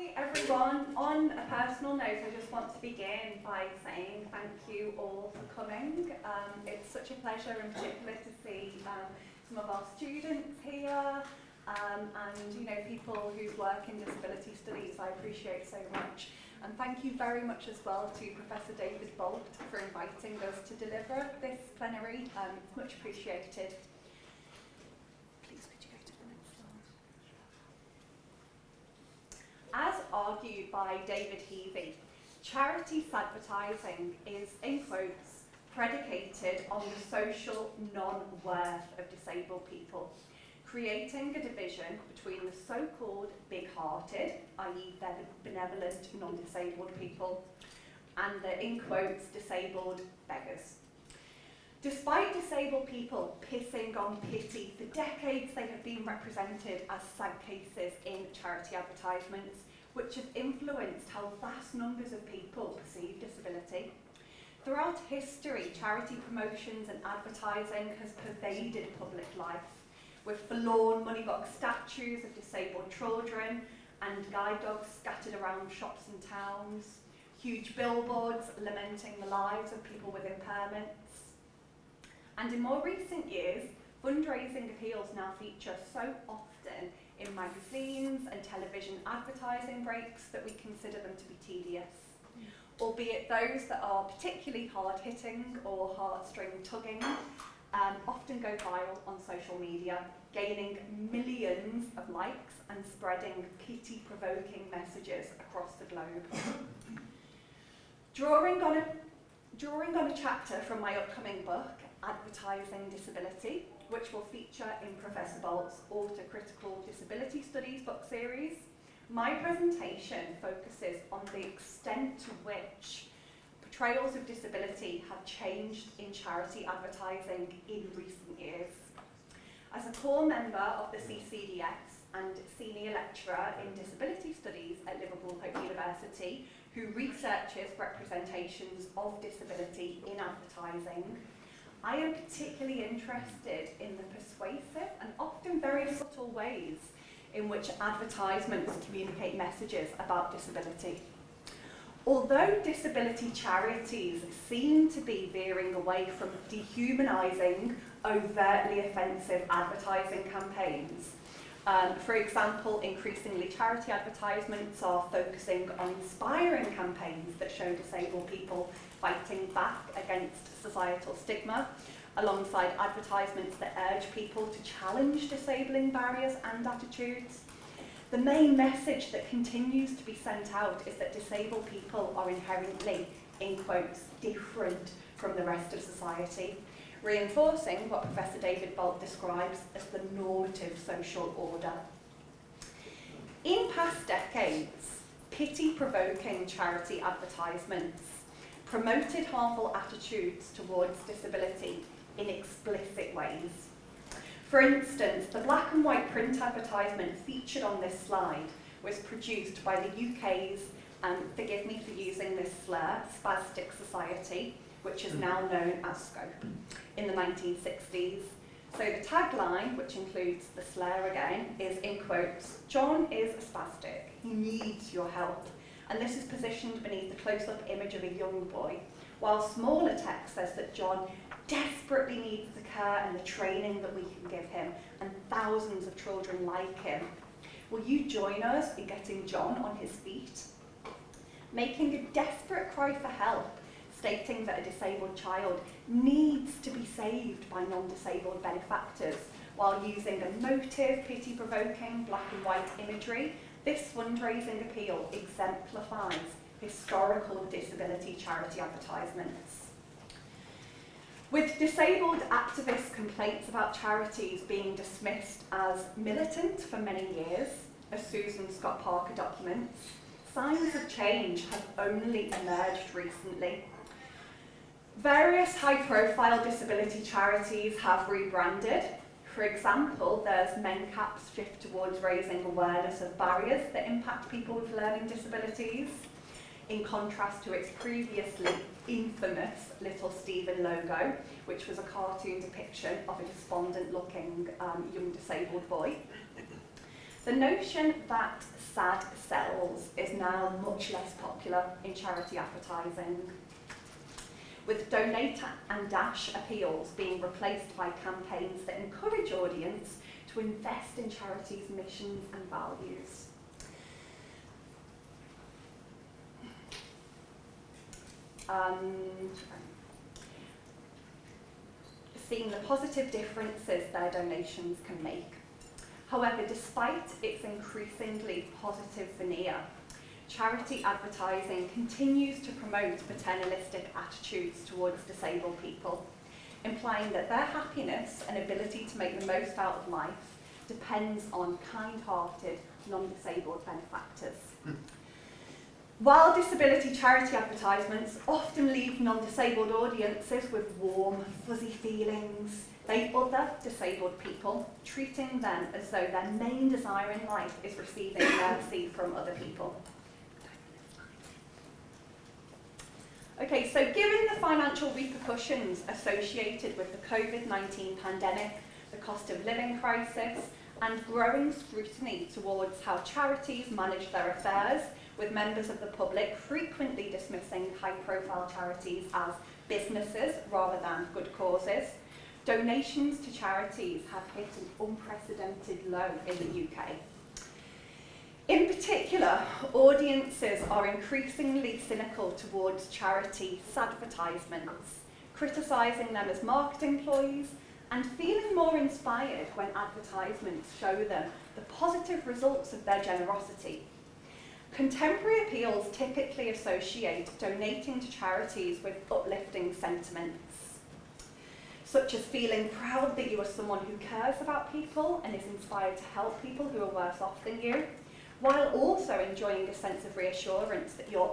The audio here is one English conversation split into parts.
Hi everyone. On a personal note, I just want to begin by saying thank you all for coming. It's such a pleasure in particular to see some of our students here and people whose work in disability studies I appreciate so much. And thank you very much as well to Professor David Bolt for inviting us to deliver this plenary. It's much appreciated. As argued by David Heavey, charities advertising is, in quotes, predicated on the social non-worth of disabled people, creating a division between the so-called big-hearted, i.e. benevolent non-disabled people, and the, in quotes, disabled beggars. Despite disabled people pissing on pity, for decades they have been represented as sad cases in charity advertisements, which have influenced how vast numbers of people perceive disability. Throughout history, charity promotions and advertising has pervaded public life, with forlorn money-box statues of disabled children and guide dogs scattered around shops and towns, huge billboards lamenting the lives of people with impairments. And in more recent years, fundraising appeals now feature so often in magazines and television advertising breaks that we consider them to be tedious, albeit those that are particularly hard-hitting or heartstring-tugging often go viral on social media, gaining millions of likes and spreading pity-provoking messages across the globe. Drawing on a chapter from my upcoming book, Advertising Disability, which will feature in Professor Bolt's Autocritical Disability Studies book series, my presentation focuses on the extent to which portrayals of disability have changed in charity advertising in recent years. As a core member of the CCDS and senior lecturer in disability studies at Liverpool Hope University, who researches representations of disability in advertising, I am particularly interested in the persuasive and often very subtle ways in which advertisements communicate messages about disability. Although disability charities seem to be veering away from dehumanising, overtly offensive advertising campaigns, for example, increasingly charity advertisements are focusing on inspiring campaigns that show disabled people fighting back against societal stigma, alongside advertisements that urge people to challenge disabling barriers and attitudes. The main message that continues to be sent out is that disabled people are inherently, in quotes, different from the rest of society, reinforcing what Professor David Bolt describes as the normative social order. In past decades, pity-provoking charity advertisements promoted harmful attitudes towards disability in explicit ways. For instance, the black and white print advertisement featured on this slide was produced by the UK's, forgive me for using this slur, Spastic Society, which is now known as Scope, in the 1960s. So the tagline, which includes the slur again, is, in quotes, "John is a spastic, he needs your help." And this is positioned beneath the close-up image of a young boy, while smaller text says that John desperately needs the care and the training that we can give him, and thousands of children like him. Will you join us in getting John on his feet? Making a desperate cry for help, stating that a disabled child needs to be saved by non-disabled benefactors, while using emotive, pity-provoking black and white imagery. This fundraising appeal exemplifies historical disability charity advertisements. With disabled activist complaints about charities being dismissed as militant for many years, as Susan Scott Parker documents, signs of change have only emerged recently. Various high-profile disability charities have rebranded. For example, there's MenCap's shift towards raising awareness of barriers that impact people with learning disabilities, in contrast to its previously infamous Little Stephen logo, which was a cartoon depiction of a despondent-looking young disabled boy. The notion that sad sells is now much less popular in charity advertising, with donate and dash appeals being replaced by campaigns that encourage audience to invest in charities' missions and values. Seeing the positive differences their donations can make. However, despite its increasingly positive veneer, charity advertising continues to promote paternalistic attitudes towards disabled people, implying that their happiness and ability to make the most out of life depends on kind-hearted, non-disabled benefactors. While disability charity advertisements often leave non-disabled audiences with warm, fuzzy feelings, they other disabled people, treating them as though their main desire in life is receiving mercy from other people. Okay, so given the financial repercussions associated with the COVID-19 pandemic, the cost of living crisis, and growing scrutiny towards how charities manage their affairs, with members of the public frequently dismissing high-profile charities as businesses rather than good causes, donations to charities have hit an unprecedented low in the UK. In particular, audiences are increasingly cynical towards charities' advertisements, criticising them as marketing ploys and feeling more inspired when advertisements show them the positive results of their generosity. Contemporary appeals typically associate donating to charities with uplifting sentiments, such as feeling proud that you are someone who cares about people and is inspired to help people who are worse off than you, while also enjoying a sense of reassurance that your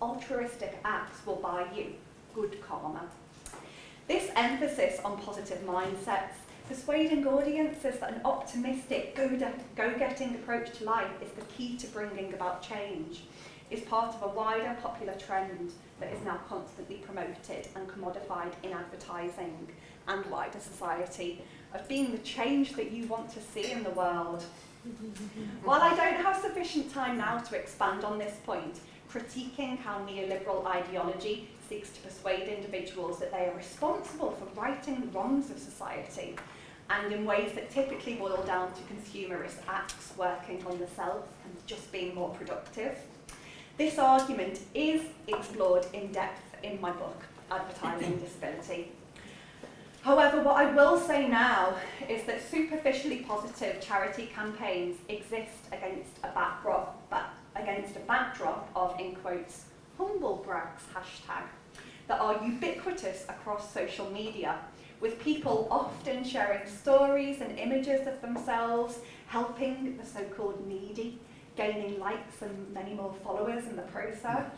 altruistic acts will buy you good karma. This emphasis on positive mindsets, persuading audiences that an optimistic, go-getting approach to life is the key to bringing about change, is part of a wider popular trend that is now constantly promoted and commodified in advertising and wider society, of being the change that you want to see in the world. While I don't have sufficient time now to expand on this point, critiquing how neoliberal ideology seeks to persuade individuals that they are responsible for righting the wrongs of society, and in ways that typically boil down to consumerist acts working on the self and just being more productive. This argument is explored in depth in my book, Advertising Disability. However, what I will say now is that superficially positive charity campaigns exist against a backdrop of, in quotes, humble brags hashtag, that are ubiquitous across social media, with people often sharing stories and images of themselves, helping the so-called needy, gaining likes and many more followers in the process,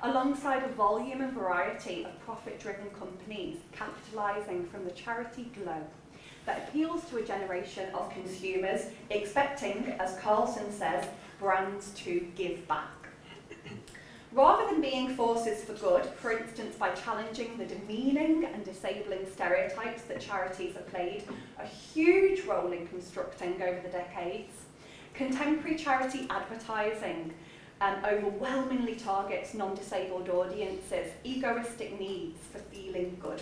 alongside a volume and variety of profit-driven companies capitalising from the charity glow that appeals to a generation of consumers expecting, as Carlson says, brands to give back. Rather than being forces for good, for instance by challenging the demeaning and disabling stereotypes that charities have played a huge role in constructing over the decades, contemporary charity advertising overwhelmingly targets non-disabled audiences' egoistic needs for feeling good.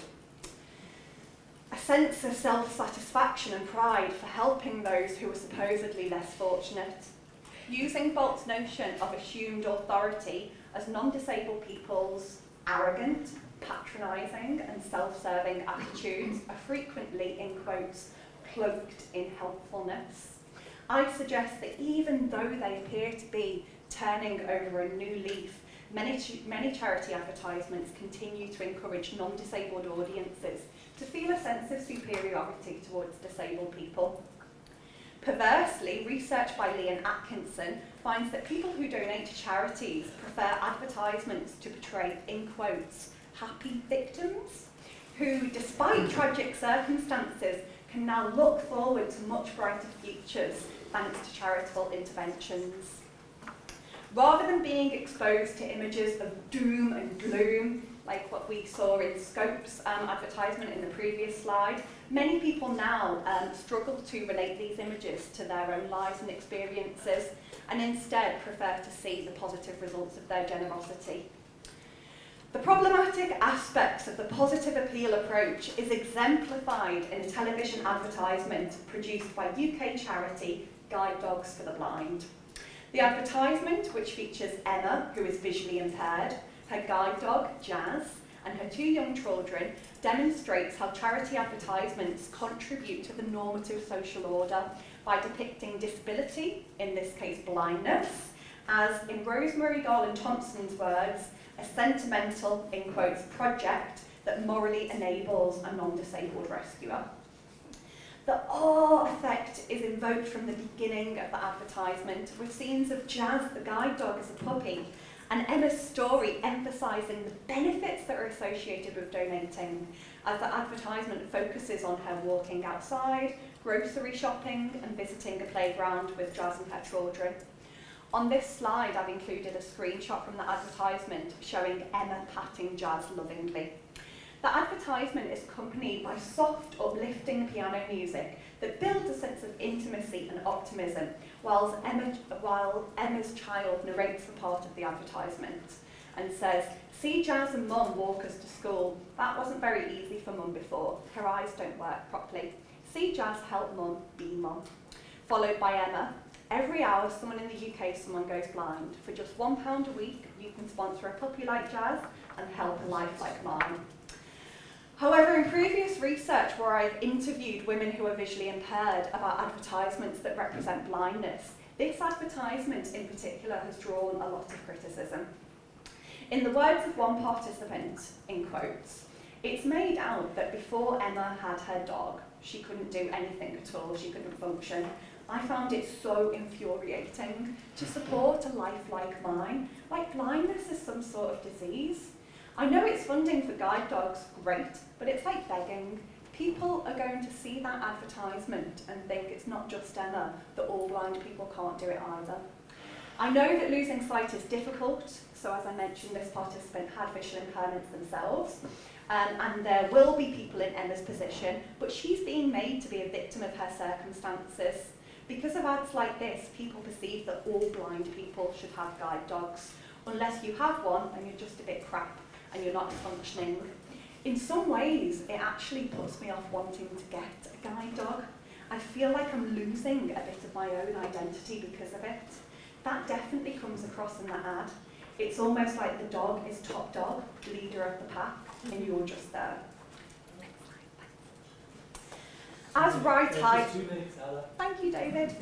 A sense of self-satisfaction and pride for helping those who are supposedly less fortunate, using false notion of assumed authority as non-disabled people's arrogant, patronising and self-serving attitudes are frequently, in quotes, cloaked in helpfulness. I suggest that even though they appear to be turning over a new leaf, many charity advertisements continue to encourage non-disabled audiences to feel a sense of superiority towards disabled people. Perversely, research by Lee and Atkinson finds that people who donate to charities prefer advertisements to portray, in quotes, happy victims, who, despite tragic circumstances, can now look forward to much brighter futures thanks to charitable interventions. Rather than being exposed to images of doom and gloom, like what we saw in Scope's advertisement in the previous slide, Many people now struggle to relate these images to their own lives and experiences, and instead prefer to see the positive results of their generosity. The problematic aspects of the positive appeal approach is exemplified in a television advertisement produced by UK charity Guide Dogs for the Blind. The advertisement, which features Emma, who is visually impaired, her guide dog, Jazz, and her 2 young children, demonstrates how charity advertisements contribute to the normative social order by depicting disability, in this case blindness, as, in Rosemary Garland-Thompson's words, a sentimental, in quotes, project that morally enables a non-disabled rescuer. The awe effect is invoked from the beginning of the advertisement, with scenes of Jazz, the guide dog, as a puppy, and Emma's story emphasising the benefits that are associated with donating, as the advertisement focuses on her walking outside, grocery shopping, and visiting a playground with Jazz and her children. On this slide, I've included a screenshot from the advertisement showing Emma patting Jazz lovingly. The advertisement is accompanied by soft, uplifting piano music that builds a sense of intimacy and optimism, while Emma's child narrates the part of the advertisement and says, "See Jazz and Mum walk us to school. That wasn't very easy for Mum before. Her eyes don't work properly. See Jazz help Mum be Mum." Followed by Emma, "Every hour someone in the UK, someone goes blind. For just £1 a week, you can sponsor a puppy like Jazz and help a life like mine." However, in previous research where I've interviewed women who are visually impaired about advertisements that represent blindness, this advertisement in particular has drawn a lot of criticism. In the words of one participant, in quotes, "It's made out that before Emma had her dog, she couldn't do anything at all, she couldn't function. I found it so infuriating to support a life like mine, like blindness is some sort of disease. I know it's funding for guide dogs, great, but it's like begging. People are going to see that advertisement and think it's not just Emma, that all blind people can't do it either. I know that losing sight is difficult, so as I mentioned, this participant had visual impairments themselves, and there will be people in Emma's position, but she's being made to be a victim of her circumstances. Because of ads like this, people perceive that all blind people should have guide dogs, unless you have one and you're just a bit crap and you're not functioning. In some ways, it actually puts me off wanting to get a guide dog. I feel like I'm losing a bit of my own identity because of it. That definitely comes across in the ad. It's almost like the dog is top dog, leader of the pack, and you're just there. As Wright Thank you, David.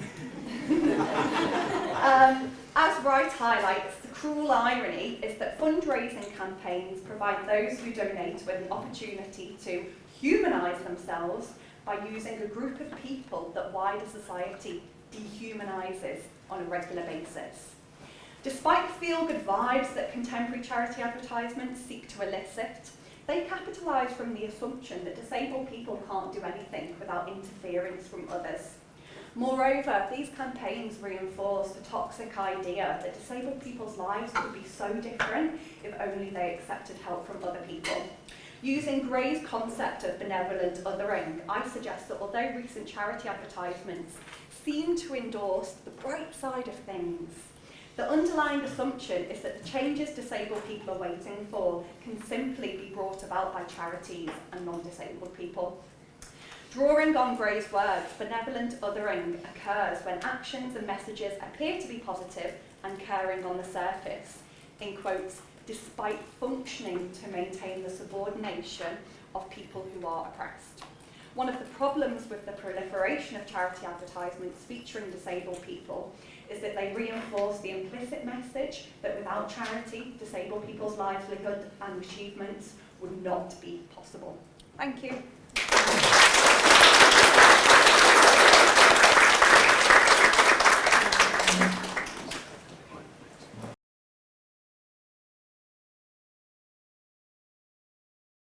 As Wright highlights, the cruel irony is that fundraising campaigns provide those who donate with an opportunity to humanise themselves by using a group of people that wider society dehumanises on a regular basis. Despite the feel-good vibes that contemporary charity advertisements seek to elicit, they capitalise from the assumption that disabled people can't do anything without interference from others. Moreover, these campaigns reinforce the toxic idea that disabled people's lives could be so different if only they accepted help from other people. Using Gray's concept of benevolent othering, I suggest that although recent charity advertisements seem to endorse the bright side of things, the underlying assumption is that the changes disabled people are waiting for can simply be brought about by charities and non-disabled people. Drawing on Gray's words, benevolent othering occurs when actions and messages appear to be positive and caring on the surface, in quotes, despite functioning to maintain the subordination of people who are oppressed. One of the problems with the proliferation of charity advertisements featuring disabled people is that they reinforce the implicit message that without charity, disabled people's livelihood and achievements would not be possible. Thank you.